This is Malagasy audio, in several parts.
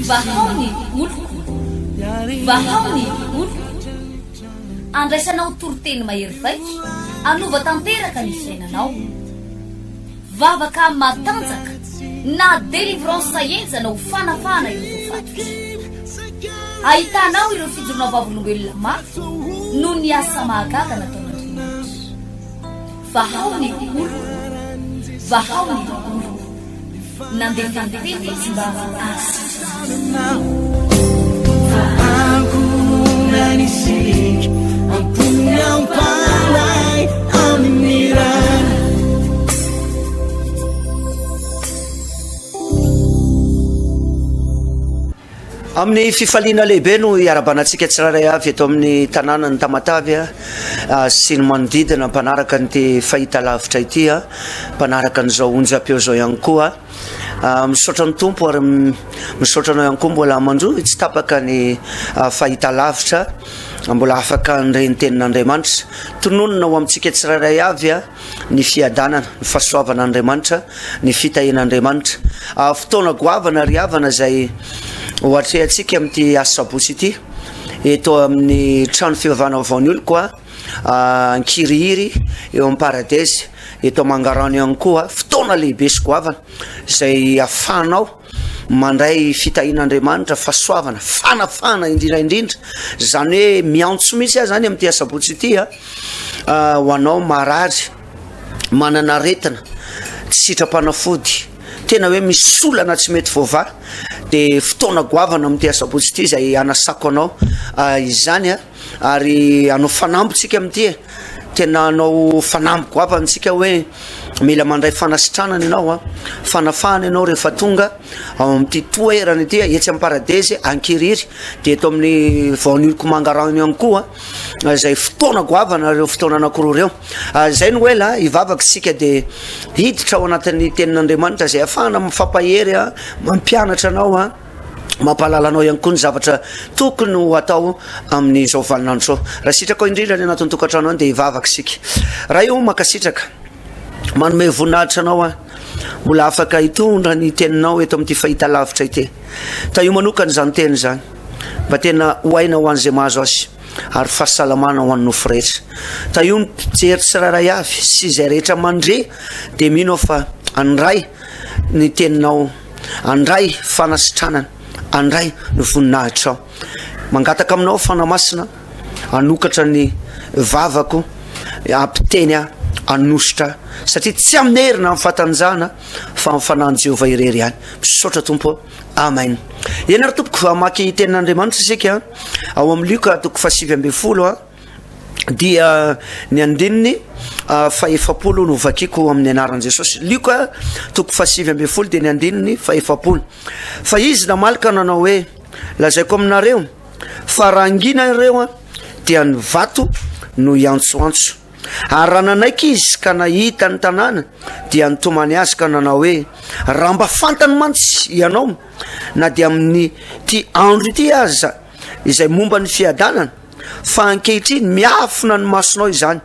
vahaony oloko vahaony oloko andraisanao toroteny mahery vaika anova tanteraka ny fiainanao vavaka matanjaka na délivrance enjana ho fanafana ireo fatotra ahitanao ireo fijorona vavolombelona mafy no ny asa mahagaga nataon'Andriamanitra vahaony oloko vahaony oloko nandefandefety sy mba nanisik ampunyang palay aminiran amin'ny fifaliana lehibe no iarabanantsika tsiraray avy eto amin'ny tanàna ny Tamatavy sy ny manodidina mpanaraka nyty fahita lavitra ity mpanaraka n'izao onjam-peo zao ihany koa misaotra ny tompo ary misaotra anao ihany koa mbola mandroa tsy tapaka ny fahita lavitra mbola afaka nireny tenin'Andriamanitra tononona ho amintsika tsiraray avy ny fiadanana ny fahasoavan'Andriamanitra ny fitahian'Andriamanitra fotoana goavana ry havana zay ohatra atsika amin'ity asabotsy ity eto amin'ny trano fivavahana vaovany olo koa ankirihiry eo amin'ny paradesy eto Mangarano ihany koa fotoana lehibe sy goavana zay ahafahanao mandray fitahian'Andriamanitra fahasoavana fanafana indrindraindrindra zany hoe miantso mihitsy zany amin'ity asabotsy ity ho anao marary manana aretina tsy sitrapanafody tena hoe misy olana tsy mety voava de fotoana goavana amin'ity asabotsy ity zay anasako anao izany ary anao fanambotsika amin'ity tena anao fanambo goavantsika hoe mila mandray fanasitranana ianao fanafahana ianao rehefa tonga ao amin'ity toerana ity etsy amin'ny paradesy ankiriry de eto amin'ny vaoniloko Mangarano ihany koa zay fotoana goavana reo fotoana anankiroa reo zay no ela ivavaka sika de hiditra ao anatin'ny tenin'Andriamanitra zay afahana mifampahery mampianatra anao mampalala anao ihany koa ny zavatra tokony ho atao amin'izao valinandro zao raha sitraka ao indrindra ny anatin'ny tokantrano any de ivavaka sika raha io makasitraka manome voninahitra anao mbola afaka hitondra ny teninao eto amin'ity fahita lavitra ity ta io manokana zany teny zany mba tena hoaina ho an'izay mahazo azy ary fahasalamana ho an'ny nofo rehetra ta io ny jery tsiraray avy sy zay rehetra mandre de mino fa andray ny teninao andray fanasitranana andray ny voninahitra mangataka aminao fanamasina anokatra ny vavako ampiteny anositra satria tsy amin'ny herina amin'ny fatanjana fa amin'ny fanahany Jehovah irery ihany misaotra tompo amen ianary tompoko amaky tenin'Andriamanitra isika ao amin'ny Luka toko 7:20 dia ny andininy faefapolo no vakiko amin'ny anaran'i Jesosy Luka toko 7:20 dia ny andininy faefapolo fa izy namalaka nanao hoe lazaiko aminareo fa rangina ireo dia ny vato no iantsoantso ary raha nanaiky izy ka nahita ny tanàna dia nitomany azy ka nanao hoe raha mba fantany mantsy ianao na dia amin'ny ty andro ity aza izay momba ny fiadanana fa ankehitriny miafina ny masonao izany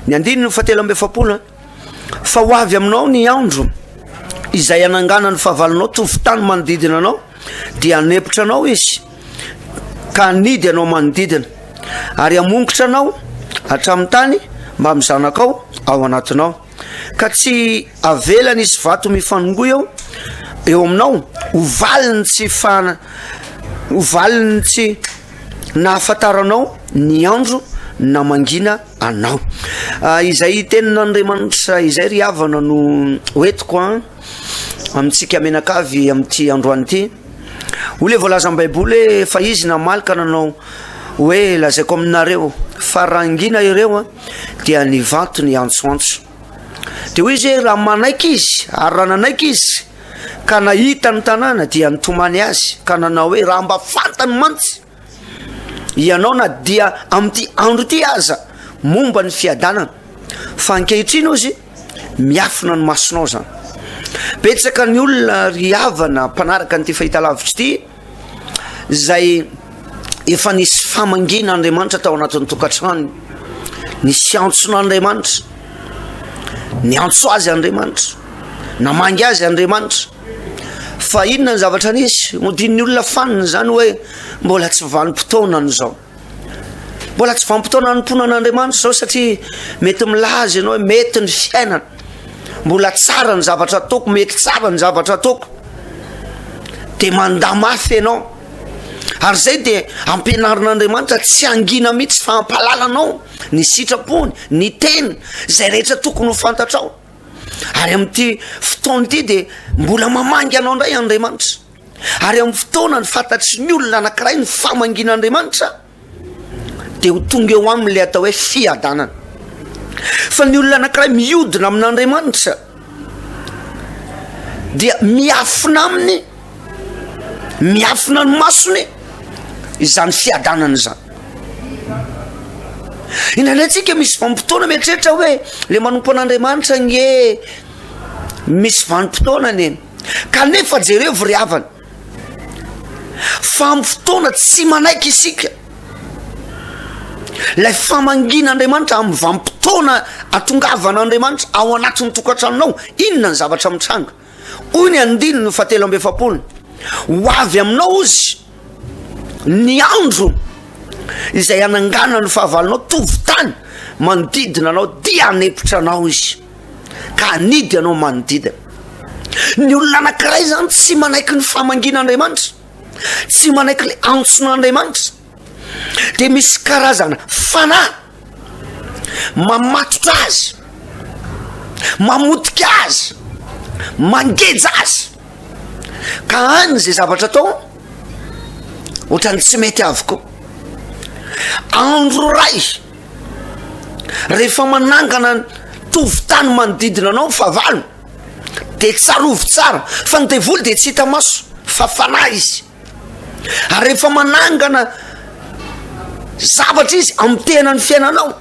ny andininy fatelam-befapolo fa ho avy aminao ny andro izay anangana ny fahavalonao tovitany manodidina anao dia anepotra anao izy ka nidy anao manodidina ary amongotra anao hatramin'ny tany mba mizanakao ao anatinao ka tsy avelana izy vato mifanongoa eo aminao hovaliny tsy nahafantaranao ny andro na mangina anao izay tenin'Andriamanitra izay ry havana no hoetiko amintsika menakavy amin'ity androany ity ho le voalaza amin'ny baiboly fa izy namalaka nanao hoe lazaiko aminareo fa rangina ireo dia ny vato ny antsoantso de hoy izy raha manaiky izy ary raha nanaiky izy ka nahita ny tanàna dia nitomany azy ka nanao hoe raha mba fantany mantsy ianao na dia amin'ity andro ity aza momba ny fiadanana fa ankehitriny izy miafina ny masonao zany betsaka ny olona ry havana mpanaraka nyty fahita lavitra ity zay efa nisy famangina Andriamanitra tao anatin'ny tokantrano nisy antson'Andriamanitra ny antso azy Andriamanitra namangy azy Andriamanitra fa inona ny zavatra nisy modin'ny olona faniny zany hoe mbola tsy vanim-potoanany zao, mbola tsy vanim-potoana nymponan'Andriamanitra zao satria mety milaza ianao hoe mety ny fiainana, mbola tsara ny zavatra ataoko, mety tsara ny zavatra ataoko, de manda mafy ianao. Ary zay de ampianarin'Andriamanitra tsy angina mihitsy fa ampalalanao ny sitrapony, ny teny, zay rehetra tokony ho fantatrao. Ary amin'ity fotoana ity de mbola mamangy anao ndray Andriamanitra. Ary amin'ny fotoana ny fantatry ny olona anankiray ny famangin'Andriamanitra de ho tonga eo aminy le atao hoe fiadanana. Fa ny olona anankiray mihodina amin'Andriamanitra dia miafina aminy, miafina ny masony izany fiadanana zany. Inanantsika misy vanim-potoana mieritreritra hoe le manompo an'Andriamanitra nge misy vanim-potoana neny, kanefa jereo ry havana fa amin'ny fotoana tsy manaiky isika lay famangin'Andriamanitra amin'ny vanim-potoana atongavan'Andriamanitra ao anatin'ny tokantranonao. Inona ny zavatra mitranga? Hoy ny andiny no 7:70, ho avy aminao izy ny andro izay anangana ny fahavalonao tovy-tany manodidina anao dia anepotra anao izy ka anidy anao manodidina. Ny olona anankiray zany tsy manaiky ny famangin'Andriamanitra, tsy manaiky le antson'Andriamanitra, de misy karazana fanahy mamatotra azy, mamotika azy, mangeja azy ka any zay zavatra atao ohatrany tsy mety avokoa. Andro ray rehefa manangana tovy-tany manodidina anao fahavalo de tsarovy tsara fa ny devoly de tsy hita maso fa fanahy izy. Ary rehefa manangana zavatra izy amin'ny tenany fiainanao,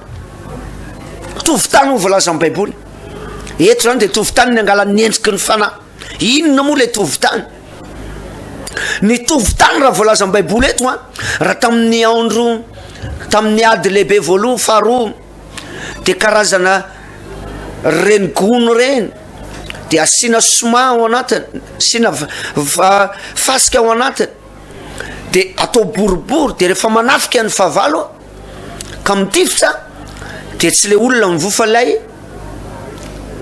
tovy-tany ho voalaza amin'ny baiboly eto zany de tovy-tany ny angalan'ny endriky ny fanahy. Inona moa le tovy-tany? Ny tovy-tany raha voalaza amin'ny baiboly eto raha tamin'ny andro, tamin'ny ady lehibe voaloha faharoa de karazana renigony reny de asina soma ao anatiny, asina fasika ao anatiny de atao boribory, de rehefa manafika ny fahavalo ka mitifitra de tsy le olona mivofa lay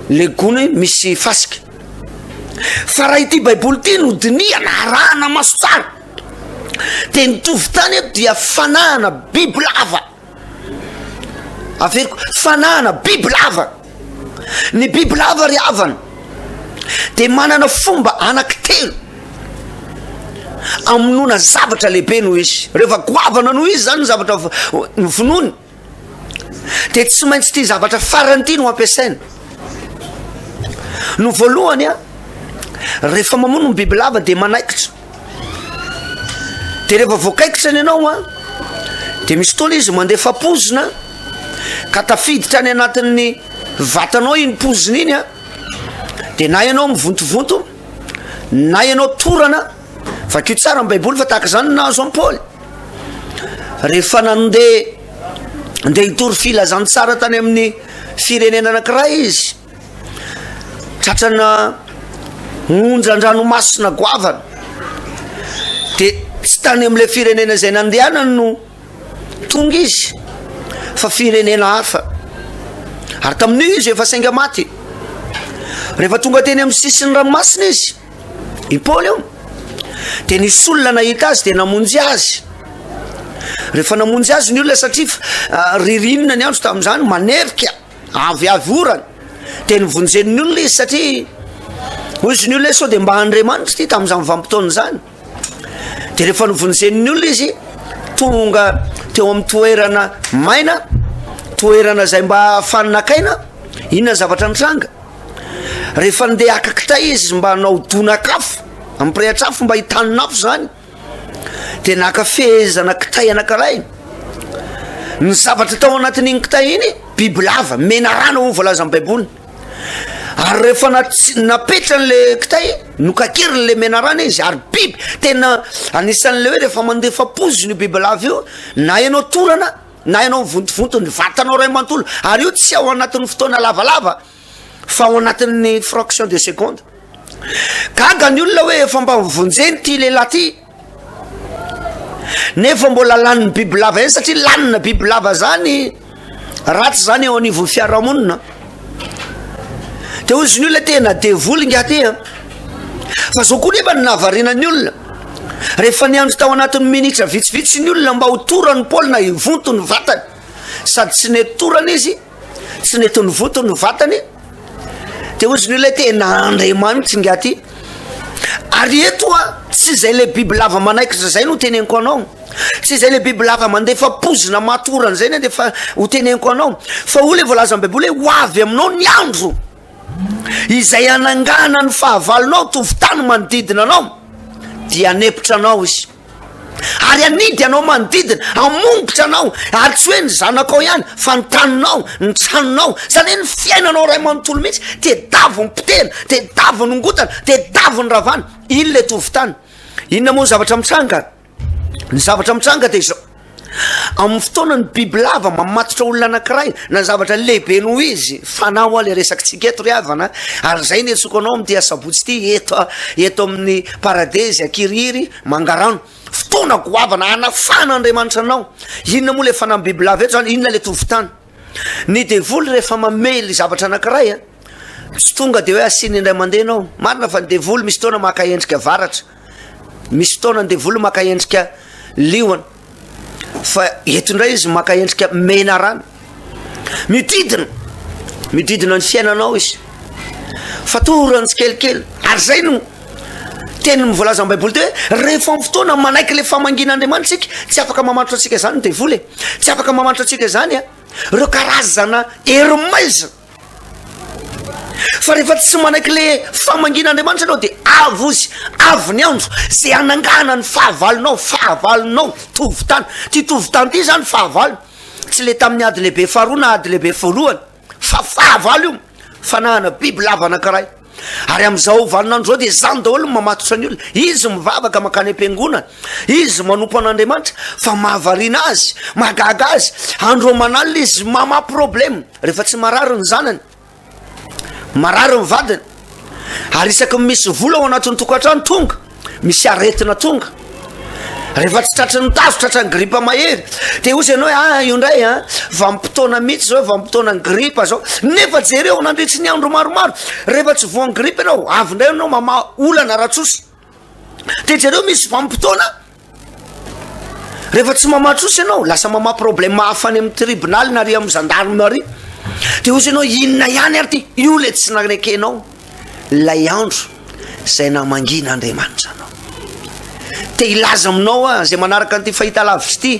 le gony misy fasika. Fa raha ity baiboly ity no diniana arahana maso tsara de ny tovy-tany eto dia fanahana biby lava. Averiko, fanahana biby lava. Ny biby lava ry havana de manana fomba anankitelo amonona zavatra lehibe noho izy. Rehefa goavana noho izy zany zavatra vonony de tsy maintsy ty zavatra farany ty no ampiasaina. No voalohany rehefa mamono ny biby lava de manaikitra, de rehefa voakaikitra ny ianao de misy fotoana izy mandefa pozina ka tafiditra any anatin'ny vatanao iny pozina iny de na ianao mivontovonto na ianao torana. Vakio tsara ny baiboly fa tahaka zany nahazo am Paoly rehefa nde hitory filazany tsara tany amin'ny firenena anankiray izy, tratrana onjan-dranomasina goavana de tsy tany am'le firenena zay nandehanany no tonga izy fa firenena hafa. Ary tamin'io izy efa sainga maty. Rehefa tonga teny amin'ny sisin'ny ranomasina izy i Paoly io de nisy olona nahita azy de namonjy azy. Rehefa namonjy azy ny olona satria ririnina ny andro tamin'izany manerika avy orana de nivonjen'ny olona izy satria ozy ny olona sao de mba Andriamanitra ty tamin'izany vanim-potoana zany. De rehefa nivonjen'ny olona izy tonga teo amin'ny toerana maina, toerana zay mba afanonakaina. Inona zavatra nitranga? Rehefa ndeha akakitay izy mba naodona-kafo amprehatra-afo mba hitanina-afo zany de nakafezana kitay anankiray. Ny zavatra tao anatin'iny kitay iny biby lava mena rano ho voalaza amin'ny baiboly. Ary rehefa napetra n'le kitay nokakiriny le mena rano izy ary biby tena anisan'le hoe rehefa mandefa poziny biby lava io na ianao torana na ianao mivontovonto ny vatanao ray mantolo. Ary io tsy ao anatin'ny fotoana lavalava fa ao anatin'ny fraction de seconde gaga ny olona hoe efa mba vonjeny ty lehilahy ty nefa mbola laniny bibilava eny satria lanina bibilava zany ratsy zany eo anivon'ny fiarahamonina de ozy ny olona tena devoly ngaty fa zao koa nefa ny nahavarinany olona rehefa ny andro tao anatin'ny minitra vitsivitsy ny olona mba ho torany paolina ivonto ny vatany sady tsy netorana izy tsy netony voto ny vatany de ozy ny olona tena andriamanitra ngaty ary eto tsy zay le biby lava manaikitra zay no teneniko anao tsy zay le biby lava mandefa pozina matorana zay defa ho teneniko anao fa o le voalaza am'baiboly hoe ho avy aminao ny andro izay anangana ny fahavalonao tovitany manodidina anao dia anepotra anao izy ary anidy anao manodidina amongotra anao ary tsy hoe ny zanakao ihany fa ny taninao ny tranonao zany hoe ny fiainanao ray manontolo mihitsy te davo ny potena te davo ny ngotana te davo ny ravana iny le tovitany inona moa ny zavatra mitranga ny zavatra mitranga de izao amin'ny fotoana ny biby lava mamatotra olona anankiray na zavatra lehibe noho izy fanao a le resakitsika eto ry havana ary zay ny etsoko anao am'ty asabotsy ty eto amin'ny paradesy akiriry mangarano fotoana goavana anafana andriamanitra anao inona moa le fana amin'ny biby lava eto zany inona le tovitany ny devoly rehefa mamely zavatra anankiray tsy tonga de hoe asiny indray mandeha anao marina fa ny devoly misy fotoana maka endrika varatra misy fotoana ny devoly maka endrika liona fa eto indray izy maka endrika mena rano mididina ny fiainanao izy fa torany tsikelikely ary zay no teny mivolaza amin'ny baiboly te hoe rehefa amin'ny fotoana manaiky le famangina-andriamanitra tsika tsy afaka mamanitra atsika zany ny devoly tsy afaka mamanitra atsika zany reo karazana hermaiza fa rehefa tsy manaiky le famangina-andriamanitra anao de avozy avy ny andro zay anangana ny fahavalonao tovitany ty tovitany ty zany fahavalo tsy le tamin'ny ady lehibe faharoa na ady lehibe voalohany fa fahavalo io fanahana biby lava anankiray ary am'izao valinandro zao de zany daholo mamatotra ny olona izy mivavaka makany am-piangonana izy manompo an'andriamanitra fa mahavarina azy magaga azy andro manalina izy mama problème rehefa tsy marary ny zanany marary ny vadiny ary isaky misy vola ao anatin'ny tokantrano tonga misy aretina tonga rehefa tsy tratra ny tazo tratra ny gripa mahery de ozy ianao hoe io ndray vampitoana mihitsy zao vampitoana ny gripa zao nefa jereo nandritsy ny andro maromaro rehefa tsy voan'ny gripa ianao avy ndray anao mama olana ratsosy de jereo misy vampitoana rehefa tsy mamatrosy ianao lasa mama problème mahafany amin'ny tribunal na ary amin'ny gendarmerie de ozy ianao inona ihany ary ty io le tsy nanekenao lay andro zay namangina andriamanitra anao te ilaza aminao zay manaraka an'ty fahita lavitsy ty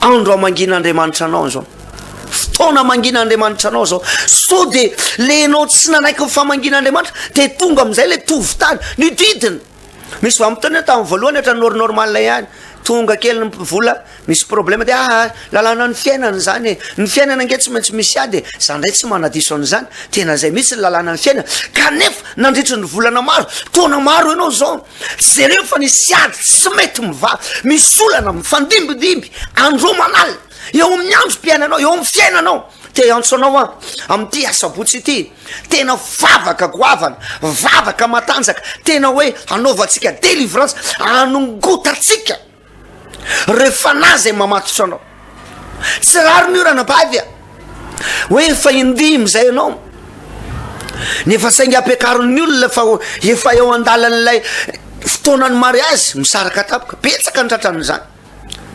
andro amangina andriamanitra anao zao fotoana mangina andriamanitra anao zao so de le anao tsy nanaiky ny famangina andriamanitra de tonga am'izay le tovitany ny didiny misy vamitany tamin'ny voalohany hatra normal ihany tonga kely ny vola misy problème de lalàna ny fiainana zany ny fiainana nge tsy maintsy misy ady za ndray tsy manadiso an'izany tena zay mihitsy ny lalàna ny fiainana kanefa nandritry ny volana maro taona maro ianao zao tsy jereo fa nisy ady tsy mety mivava misy olana mifandimbidimby andro manal eo amin'ny andro mpiainanao eo amin'ny fiainanao te antso anao am'ty asabotsy ity tena vavaka goavana vavaka matanjaka tena hoe anaovantsika délivrance anongotatsika rehefa nazy mamatotra anao tsy raro ny orana bavy hoe efa indimy zay anao nefa saingy ampiakaron'ny olona fa efa eo andalan'lay fotoanany mariazy misaraka tapoka petsaka ny tratran'zany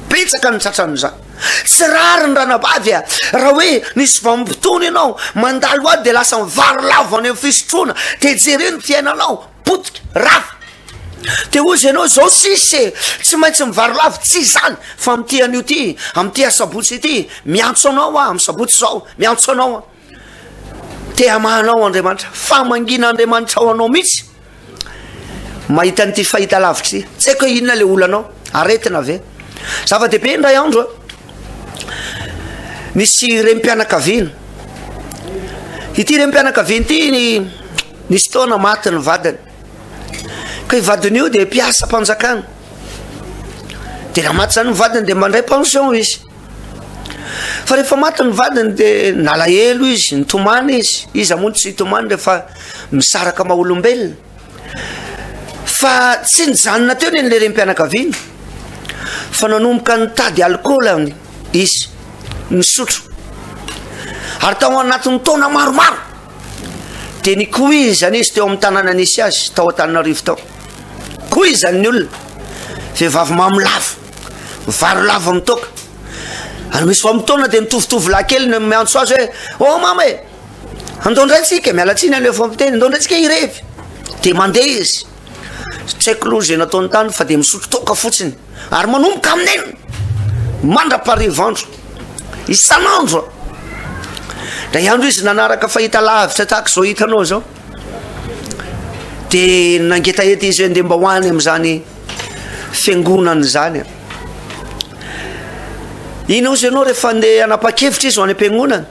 petsaka ny tratran'zany tsy rary ny ranabavy raha hoe nisy vampitony ianao mandalo ady de lasa mivarolavo any amin'ny fisotroana de jereny fiainanao potika rafa de ozy ianao zao sisy tsy maintsy mivarolavo tsy zany fa am'ty an'io ty am'ty asabotsy ity miantso anao amy sabotsy zao miantso anao te amahanao andriamanitra famangina andriamanitra ao anao mihitsy mahita n'ity fahita lavitry tsy haiko hoe inona le olanao aretina ave zava-dehibe ndray andro nisy rempianakaviana ity rempianakaviana ty nisy taona maty ny vadiny ka ivadiny io de mpiasa mpanjakana de raha maty zany nyvadiny de mandray pension izy fa rehefa maty ny vadiny de nalahelo izy nitomany izy amony tsy hitomany rehefa misaraka maha olombelona fa tsy nijanona teo ny le rem-pianakaviana fa nanomboka nitady alkôla izy nisotro ary tao anatin'ny taona maromaro dia nikoizana izy teo amin'ny tanàna nisy azy tao Antananarivo tao koizany ny olona vehivavy mamolavo varo lava mitoka ary misy famotona dia mitovitovy lahy kely ny miantso azy hoe mama e andondratsika mialatsiny an'le famiteny andondratsika irevy dia mandeha izy tsy haiko loha zay nataony tany fa dia misotro toka fotsiny ary manomboka amineny mandra-parivandro isan'andro da iandro izy nanaraka fahita lavitra tahaka zao hitanao zao dia nangetahety izy hoe ndeha mba hoany amin'izany fiangonany zany inao izy ianao rehefa ndeha hanapa-kevitra izy ho any am-piangonana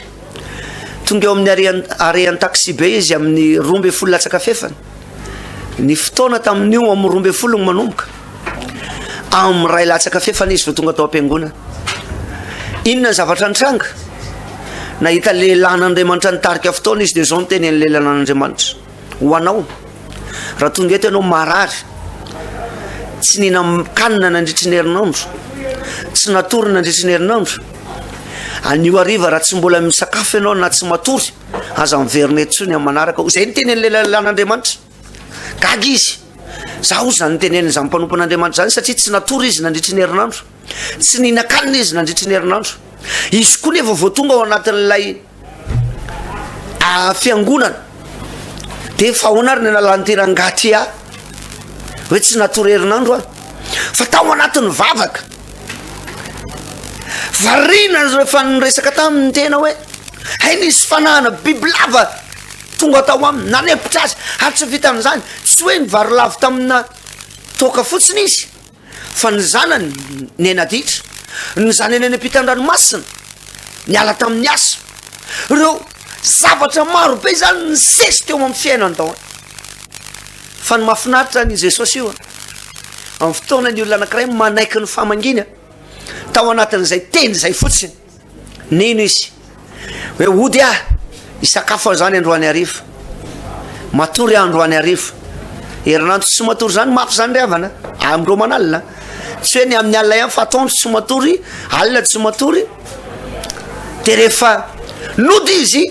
tonga eo amin'ny arean'ny taxi be izy amin'ny 12 latsaka fefany ny fotoana tamin'io amin'ny 12 ny manomboka amin'ny 2 latsaka fefany izy vao tonga tao am-piangonana inona ny zavatra nitranga nahita le lan'Andriamanitra nitarika fotoana izy dia zao niteny an'le lan'Andriamanitra ho anao raha tonga eto ianao marary tsy ninakanina nandritry ny herinandro tsy natorina nandritry ny herinandro anio ariva raha tsy mbola misakafo ianao na tsy matory aza miverina etsony amin'ny manaraka zay niteny an'le lan'Andriamanitra gaga izy zaho zany niteneny zany mpanompon'Andriamanitra zany satria tsy natory izy nandritry ny herinandro tsy ninakanina izy nandritry ny herinandro izy koa nefa vao tonga ao anatin'ilay fiangonana dia fa ahoana ary ny nalantirangaty hoe tsy natory herinandro fa tao anatin'ny vavaka varina rehefa niresaka tamin'ny tena hoe hay nisy fanahana bibilava tonga tao aminy nanepitra azy ary tsy vita amin'izany tsy hoe nivary lavo tamina toka fotsiny izy fa ny zanany ny enaditra ny zanany any ampitan-dranomasina niala tamin'ny asa ireo zavatra maro be zany nisesy teo amin'ny fiainany tao fa ny mahafinaritra ny Jesosy io amin'ny fotoana ny olona anankiray manaiky ny famangina tao anatin'izay teny zay fotsiny nino izy hoe ody isakafo zany androany ariva matory androany ariva herinandro tsy matory zany mafy zany riavana amindreo manalina tsy hoe ny amin'ny alina ihany fa atoandro tsy matory alina tsy matory dia rehefa nody izy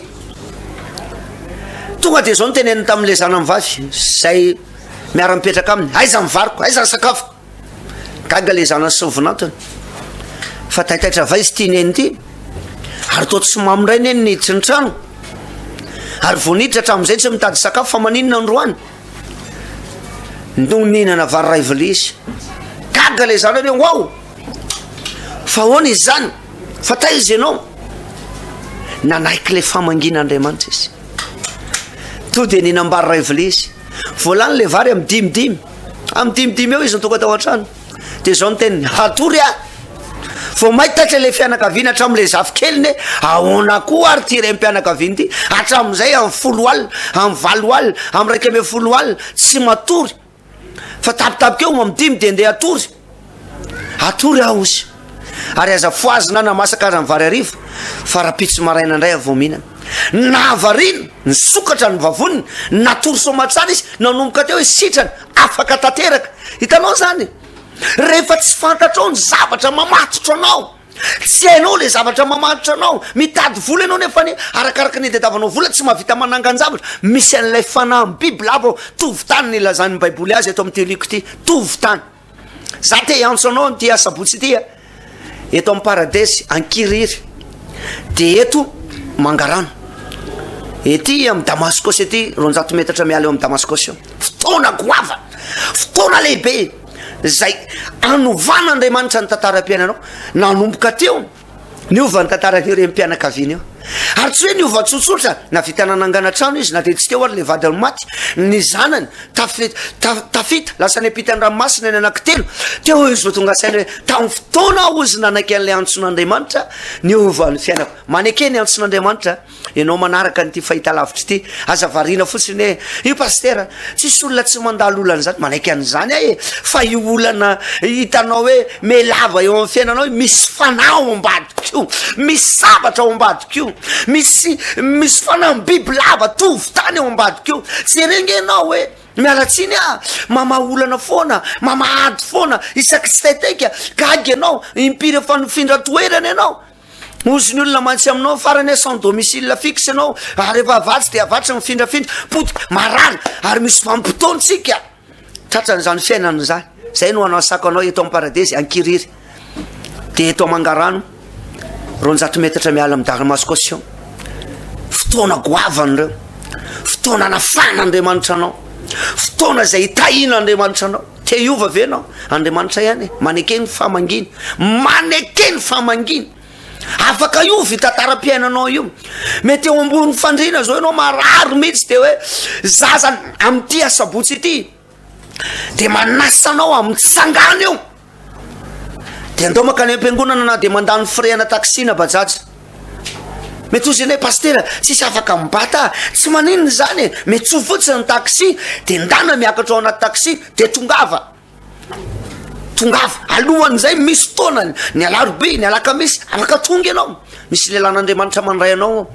tonga dia zao niteneniny tamin'le zanany vavy zay miara-mipetraka aminy aiza mivariko aiza ny sakafo gaga le zanany sy nyvinantony fa taitaitra va izy tia neny ty ary to tsy mamindray neny niditry ny trano ary vo niditra hatramin'izay tsy mitady sakafo fa maninona androany no ninana vary ray vilia izy gaga le zanany hoe wow fa hoana izy zany fa ta izy ianao nanaiky le famangin'Andriamanitra izy to dia ninambary ray vilia izy voalany le vary amin'ny dimidimy eo izy nitoka tao an-trano dia zao niteniny hatory vao mahitatra le fianakaviana hatramin'le zafikelyny ahoana koa ary ty rem-pianakaviana ty hatramin'izay amin'ny 10 alina amin'ny 20 alina amin'ny 110 alina tsy matory fa tapitapika eo amin'ny 5 dia ndeha atory aho izy ary aza foazina namasaka azy amin'ny vary ariva fa rapitsy maraina indray vao mihinana nahavariana nisokatra ny vavoniny natory somatsara izy nanomboka teo izy sitrany afaka tanteraka hitanao zany rehefa tsy fantatrao ny zavatra mamatotro anao tsy hainao le zavatra mamatotro anao mitady vola ianao nefa ny arakaraka ny tadiavanao vola tsy mahavita manangan-javatra misy an'ilay fanahy ny bibla avo tovy tany ny lazany baiboly azy eto amin'ny teliko ty tovy tany za te antso anao ty asabotsy ty eto amin'ny paradesy ankiriry dia eto mangarano ety amin'ny Damaskosy ety 200 metatra miala eo amin'ny Damaskosy eo fotoana goava fotoana lehibe zay anovan'Andriamanitra ny tantaram-piainanao nanomboka teo niova ny tantaran'io rem-pianakaviana io ary tsy hoe niova tsotsotra na vita nanangana trano izy na dia tsy teo ary le vadiny maty ny zanany tafita lasa ny ampitan-dranomasina ny anankitelo teo izy vao tonga saina hoe tamin'ny fotoana aho izy nanaiky an'le antson'Andriamanitra niova ny fiainako maneke ny antson'Andriamanitra ianao manaraka nyty fahita lavitra ity aza variana fotsiny hoe io pastera tsisy olona tsy mandalo olana zany manaiky an'izany ahy fa io olana hitanao hoe melava eo amin'ny fiainanao misy fanahy ao ambadikio misy zavatra ao ambadikio misy fanahy biby lava tovy tany ao ambadikio tsy rengenao hoe mialatsiny mamaolana foana mamahady foana isaky tsy taitaika gagy anao impiry fanofindra-toerana ianao ozy ny olona mantsy aminao farany sans domicile fixe anao ary efa avatsy de avatsy mifindrafindra potika marary ary misy vampitoantsika tratran'zany fiainana zany zay no anao sako anao eto amparadesy ankiriry de eto amangarano 200 metatra miala amy Dalmascossion fotoana goavany reo fotoana nafana Andriamanitra anao fotoana zay hitahina Andriamanitra anao te iova ve anao Andriamanitra ihany manekeny famanginy manekeny famanginy afaka io vitatara-piainanao io mety eo ambony fandrina zao ianao marary mihitsy de hoe zaza amty asabotsy ity de manasanao amitsangana eo de andao makany am-piangonana na de mandany freana taxina bajaja mety ozy ane pastera tsisy afaka mibata tsy maninony zany mety tso fotsiny ny taxi de ndana miakatra ao anaty taxi de tongava alohan'zay misy fotoana ny alarobe ny alakamisy afaka tonga ianao misy lelan'Andriamanitra mandray anao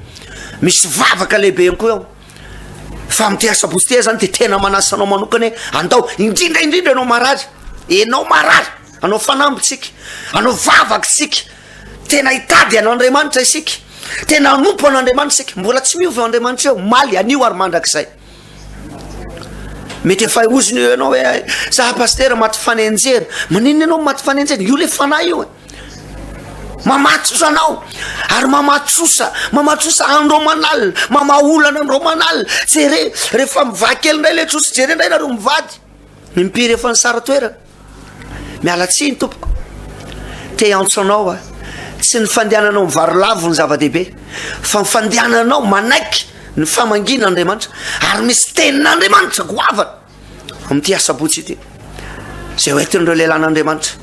misy vavaka lehibe koa eo fa amty asabotsy tia zany de tena manasanao manokany andao indrindraindrindra anao marary enao marary anao fanambytsika anao vavakytsika tena hitady anao Andriamanitra isika tena anompo an'Andriamanitra isika mbola tsy miova Andriamanitra eo maly anio ary mandrakizay mety efa oziny eo ianao hoe za pastera maty fanenjery maninona ianao maty fanenjery io le fanahy io mamatsosa anao ary mamatsosa andromanal mamaolana andromanal jere rehefa mivakely ndray le tsosa jere ndray nareo mivady mimpiry efa ny sara toerana mialatsiny tompoko te antso anao tsy ny fandehananao mivarolavo ny zava-dehibe fa fandehananao manaiky ny famangina Andriamanitra ary misy tenin'Andriamanitra goavana amty asabotsy ity zay hoentin'ireo lelan'Andriamanitra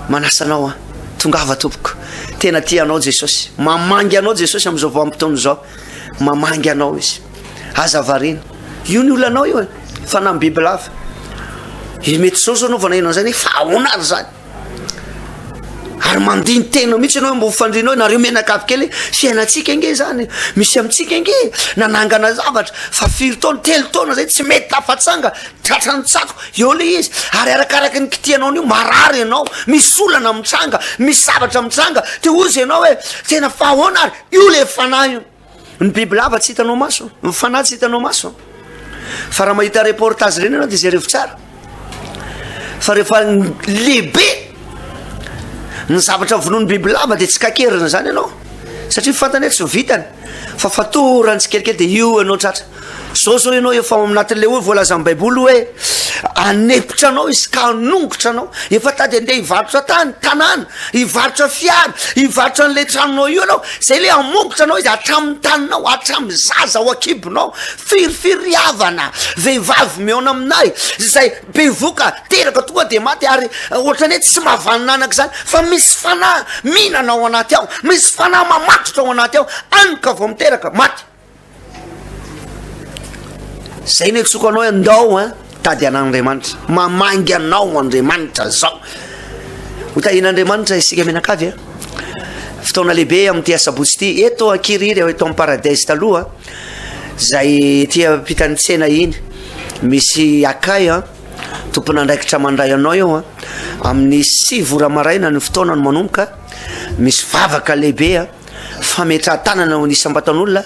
manasanao tongava tompoko tena tianao Jesosy mamangy anao Jesosy am'izao vampotony zao mamangy anao izy aza varina io ny olanao io fa na biby lava izy mety soso anaovana enao zany fa ahoana ary zany ary mandiny tena mihitsy anao mbo fandrinao nareo menakavy kely fiainatsika nge zany misy amitsika nge nanangana zavatra fa 4 taona 3 taona zay tsy mety tafatsanga tratrany tsako eo le izy ary arakaraky ny kitianao nio marary ianao misy olana mitsanga misy zavatra mitsanga te ozy ianao hoe tena fahoana ary io le fanahy io ny biby lava tsy hitanao maso ny fanahy tsy hitanao maso fa raha mahita reportage reny anao de zay revo tsara fa rehefa lehibe ny zavatra vonoany biby lava de tsy kakerina zany ianao satria fantany hoe tsy vitany fa fatorany tsy kelikely de io ianao tratra zao ianao efa aminatin'le hoe voalazan'ny baiboly hoe anepitra anao izy ka anongotra anao efa tady andeha hivarotra tanàna hivarotra fiara hivarotra an'le tranonao io anao zay le amongotra anao izy hatramin'ny taninao hatramin'ny zaza ho akibonao firifiriavana vehivavy meona aminay zay bevoka teraka tonga de maty ary ohatrany hoe tsy mahavaninanak zany fa misy fanahy mihinana ao anaty ao misy fanahy mamatotra ao anaty ao anoka vao miteraka maty zay ny tsoko anao andao tady an'Andriamanitra mamangy anao Andriamanitra zao hotahin'Andriamanitra isika menakavy fotoana lehibe amty asabotsy ty eto akiriry eto am paradise taloha zay tia pitany tsena iny misy akay tompon'andraikitra mandray anao eo amin'ny 6 oramaraina ny fotoana no manomboka misy vavaka lehibe fametra tanana ho nisam-batan'olona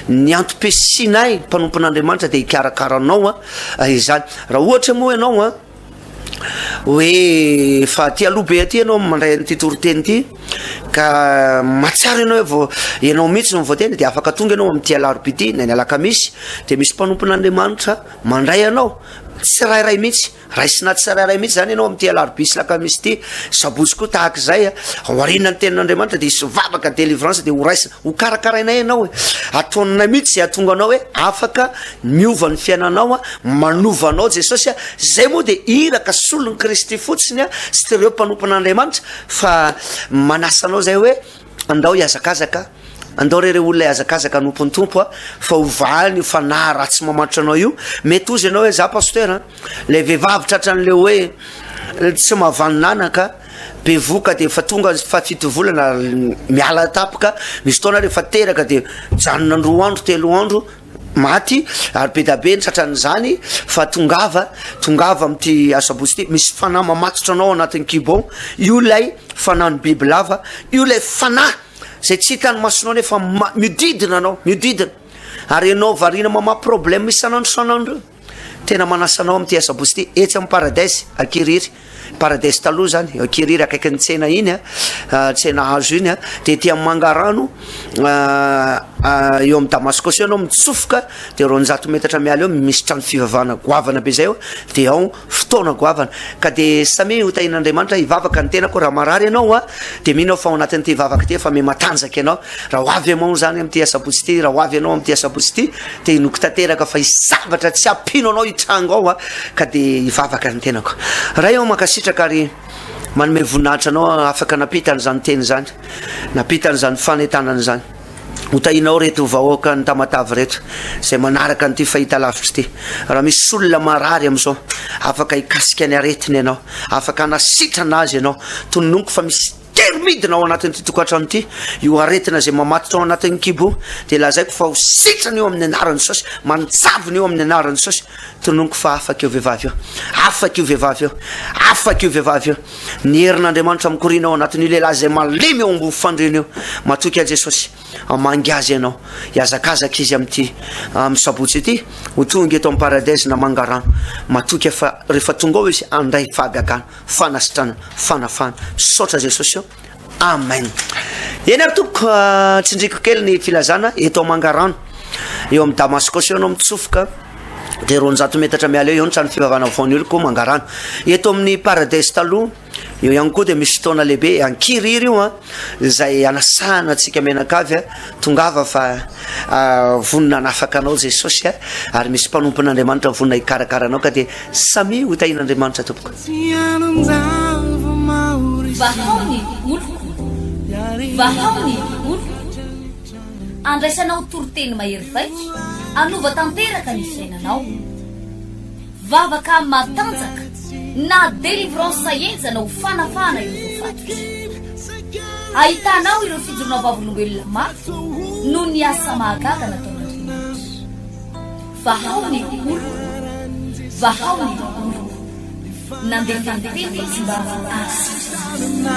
ny antom-pesinay mpanompon'Andriamanitra de hikarakaranao izany raha ohatra moa ianao hoe fa ty aloha be aty ianao mandray ty toroteny ty ka matsara ianao vo ianao mihitsy nyvoateny de afaka tonga ianao amty alarobity na ny alakamisy de misy mpanompon'Andriamanitra mandray anao tsy rairay mihitsy raisinaty sy rairay mihitsy zany ianao amty alarobisy sy lakamisy ty sabotsy koa tahaka zay aorina ny tenin'Andriamanitra de isy vavaka délivrance de ho raisina ho karakarainay ianao atonina mihitsy zay atonga anao hoe afaka miova ny fiainanao manovanao Jesosy zay moa de iraka solon'ny Kristy fotsiny sy tireo mpanompon'Andriamanitra fa manasanao zay hoe andao hiazakazaka andao rere olona azakazaka anompony tompo fa ovahany fanahy raha tsy mamatotra anao io mety ozy ianao hoe za pasteur le vehivavy tratran'le hoe tsy mahavaninanaka bevoka de fa tonga fa 7 volana miala tapaka misy taona rehefa teraka de janona 2 andro 3 andro maty ary be da be ny tratran'izany fa tongava amty asabotsy ty misy fanahy mamatotra anao anatin'ny kibo io lay fanahny biby lava io lay fanahy zay tsy hitany masonao nefa miodidina anao miodidina ary anao varina mama problème misy sanandro tena manasanao amty asabotsy ty etsy amy paradise akiriry paradise taloha zany akiriry akaiky ny tsena iny tsena hazo iny de ty amy mangarano eo amy Damascus anao mitsofoka de 200 metatra miala eo misy trano fivavahana goavana be zay eo de ao fotoana goavana ka de samy hotahin'Andriamanitra ivavaka ny tena ko raha marary anao de minao fa ao anatin'ty ivavaka ty fa me matanjaka ianao raha hoavy amao zany amty asabotsy ty raha hoavy anao amty asabotsy ty de inoko tanteraka fa isavatra tsy ampino anao itrango ao ka de ivavaka ny tenako raha eo makasitraka ary manome voninahitra anao afaka napitany zany teny zany napitany zany fanetanany zany hotahinao reto vahoaka ny Tamatavy reto zay manaraka nyty fahita lavitra ty raha misy olona marary am'izao afaka hikasika ny aretiny ianao afaka anasitrana azy ianao tononoko fa misy termidina ao anatin'ty tokantrano ty io aretina zay mamatotra ao anatin'ny kibo de lazaiko fa ho sitrany eo amin'ny anarany sosy manitsaviny eo amin'ny anarany sosy tononoko fa afaka io vehivavy eo afaka io vehivavy eo afaka io vehivavy eo ny herin'Andriamanitra mikorina ao anatin'io lehilahy zay malemy eo ambony fandrina eo matoky a Jesosy amangy azy ianao iazakazaka izy amty amy sabotsy ity ho tonga eto amy paradise na mangarano matoky fa rehefa tonga ao izy andray fahagagana fanasitrana fanafana saotra Jesosy eo amen eny aby toko tsindriko kely ny filazana eto mangarano eo amy Damascus eo anao mitsofoka de 200 metatra miala eo ny trano fivavahana vaon'olo koa mangarano eto amin'ny paradise taloha eo ihany koa de misy fotoana lehibe ankiriry io zay anasana atsika menakavy tongava fa vonina anafaka anao Jesosy ary misy mpanompon'Andriamanitra vonina hikarakara anao ka de samy hotahin'Andriamanitra tompoko vahaony olo andraisanao toroteny mahery vaitra anova tanteraka ny fiainanao vavaka matanjaka na délivrance enjana ho fanafana ireo fatotra ahitanao ireo fijorona vavolombelona mafy no ny asa mahagaga nataon'Andriamanitra vahaony olo nandefandefy izy mba asitrana